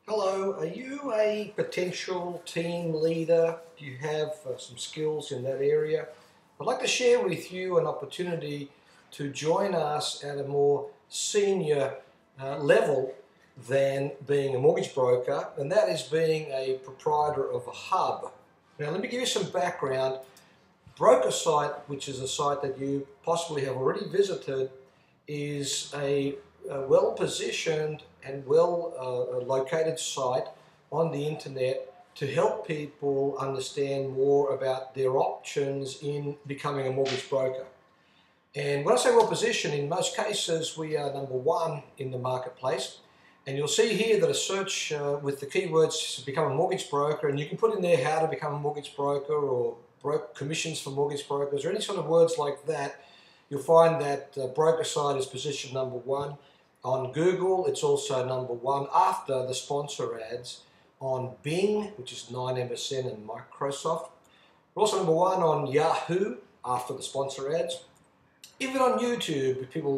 Hello, are you a potential team leader? Do you have some skills in that area? I'd like to share with you an opportunity to join us at a more senior level than being a mortgage broker, and that is being a proprietor of a hub. Now, let me give you some background. BrokerSite, which is a site that you possibly have already visited, is a well-positioned and well-located site on the internet to help people understand more about their options in becoming a mortgage broker. And when I say well-positioned, in most cases we are number one in the marketplace. And you'll see here that a search with the keywords become a mortgage broker, and you can put in there how to become a mortgage broker or commissions for mortgage brokers or any sort of words like that. You'll find that BrokerSite is positioned number one. On Google, it's also number one after the sponsor ads. On Bing, which is 9MSN and Microsoft. We're also number one on Yahoo after the sponsor ads. Even on YouTube, if people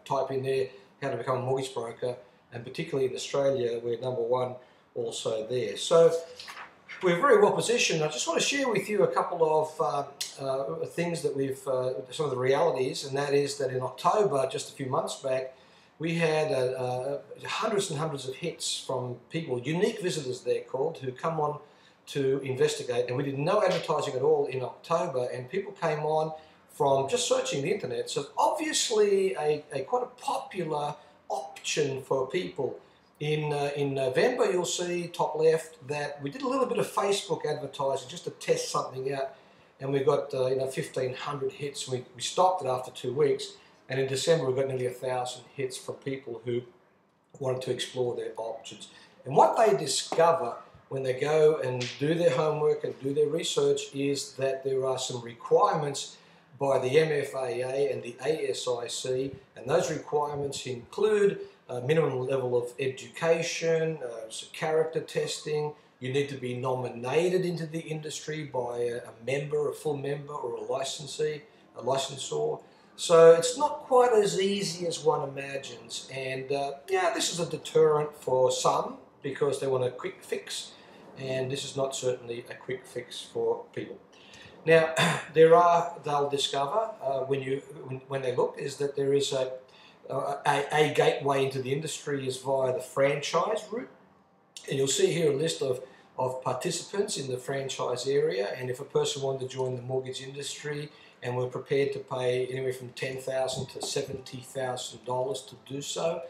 type in there how to become a mortgage broker, and particularly in Australia, we're number one also there. So we're very well positioned. I just want to share with you a couple of things that some of the realities, and that is that in October, just a few months back, we had hundreds and hundreds of hits from people, unique visitors they're called, who come on to investigate, and we did no advertising at all in October, and people came on from just searching the internet. So obviously a quite a popular option for people. In November, you'll see top left that we did a little bit of Facebook advertising just to test something out, and we got 1,500 hits. We stopped it after 2 weeks, and in December we got nearly 1,000 hits from people who wanted to explore their options. And what they discover when they go and do their homework and do their research is that there are some requirements by the MFAA and the ASIC, and those requirements include a minimum level of education, character testing. You need to be nominated into the industry by a member, a full member, or a licensee, a licensor. So it's not quite as easy as one imagines, and this is a deterrent for some because they want a quick fix, and this is not certainly a quick fix for people. Now, they'll discover when they look is that there is a gateway into the industry is via the franchise route, and you'll see here a list of participants in the franchise area, and if a person wanted to join the mortgage industry and were prepared to pay anywhere from $10,000 to $70,000 to do so,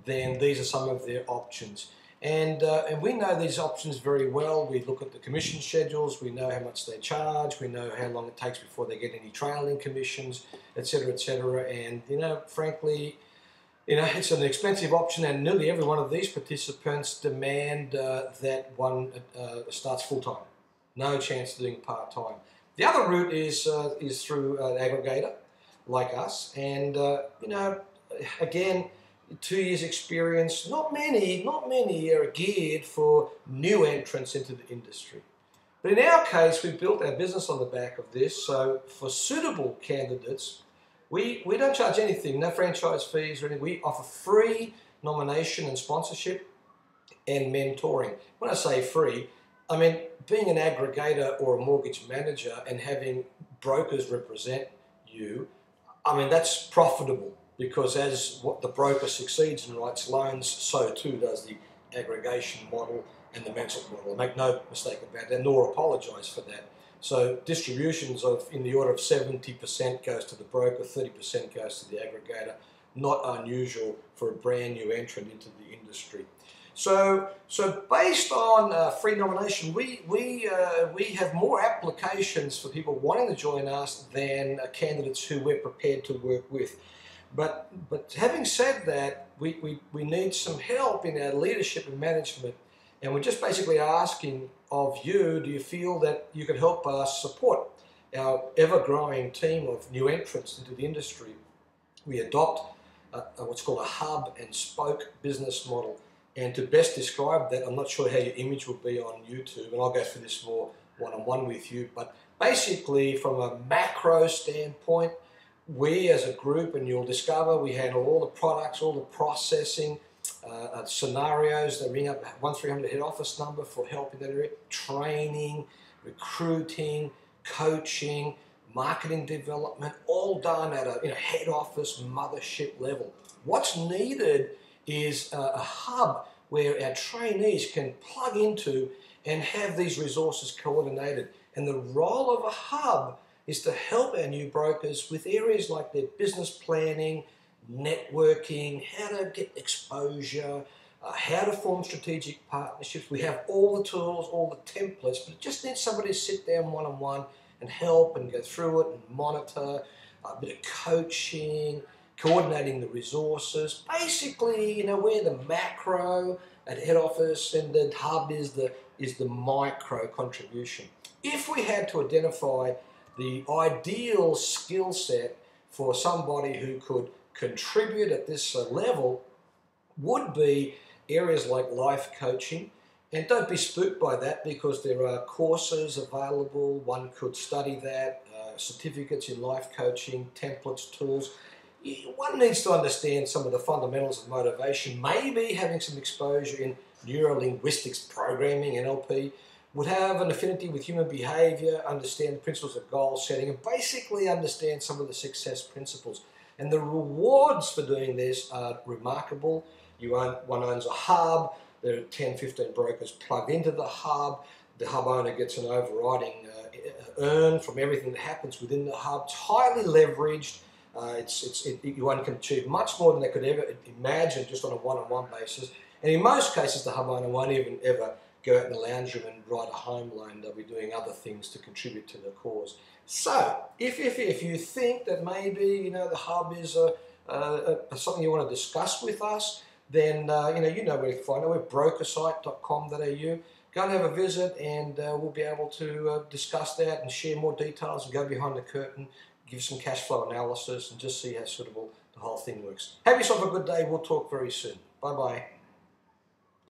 then these are some of their options. And we know these options very well. We look at the commission schedules, we know how much they charge, we know how long it takes before they get any trailing commissions, etc., etc. And frankly, it's an expensive option, and nearly every one of these participants demand that one starts full-time. No chance of doing part-time. The other route is through an aggregator like us, and again, 2 years experience. Not many are geared for new entrants into the industry. But in our case, we built our business on the back of this. So for suitable candidates, we don't charge anything, no franchise fees or anything. We offer free nomination and sponsorship and mentoring. When I say free, I mean being an aggregator or a mortgage manager and having brokers represent you, I mean that's profitable, because as what the broker succeeds and writes loans, so too does the aggregation model and the management model. Make no mistake about that, nor apologise for that. So distributions in the order of 70% goes to the broker, 30% goes to the aggregator. Not unusual for a brand new entrant into the industry. So based on free nomination, we have more applications for people wanting to join us than candidates who we're prepared to work with. But having said that, we need some help in our leadership and management, and we're just basically asking of you, do you feel that you can help us support our ever-growing team of new entrants into the industry? We adopt what's called a hub and spoke business model, and to best describe that, I'm not sure how your image will be on YouTube, and I'll go through this more one-on-one with you, but basically from a macro standpoint, we as a group, and you'll discover we handle all the products, all the processing, scenarios. They ring up 1300 head office number for help in that area. Training, recruiting, coaching, marketing development, all done at a head office mothership level. What's needed is a hub where our trainees can plug into and have these resources coordinated. And the role of a hub is to help our new brokers with areas like their business planning, networking, how to get exposure, how to form strategic partnerships. We have all the tools, all the templates, but it just needs somebody to sit down one-on-one and help and go through it and monitor, a bit of coaching, coordinating the resources. Basically, we're the macro at head office and the hub is the micro contribution. If we had to identify the ideal skill set for somebody who could contribute at this level, would be areas like life coaching. And don't be spooked by that, because there are courses available. One could study that, certificates in life coaching, templates, tools. One needs to understand some of the fundamentals of motivation, maybe having some exposure in neuro-linguistics programming, NLP, would have an affinity with human behavior, understand the principles of goal setting, and basically understand some of the success principles. And the rewards for doing this are remarkable. One owns a hub, there are 10, 15 brokers plugged into the hub. The hub owner gets an overriding earn from everything that happens within the hub. It's highly leveraged. One can achieve much more than they could ever imagine just on a one-on-one basis. And in most cases, the hub owner won't even ever go out in the lounge room and write a home loan. They'll be doing other things to contribute to the cause. So, if you think that maybe the hub is something you want to discuss with us, then you know where to find it. We're brokersite.com.au. Go and have a visit, and we'll be able to discuss that and share more details and go behind the curtain, give some cash flow analysis, and just see how suitable the whole thing works. Have yourself a good day. We'll talk very soon. Bye-bye.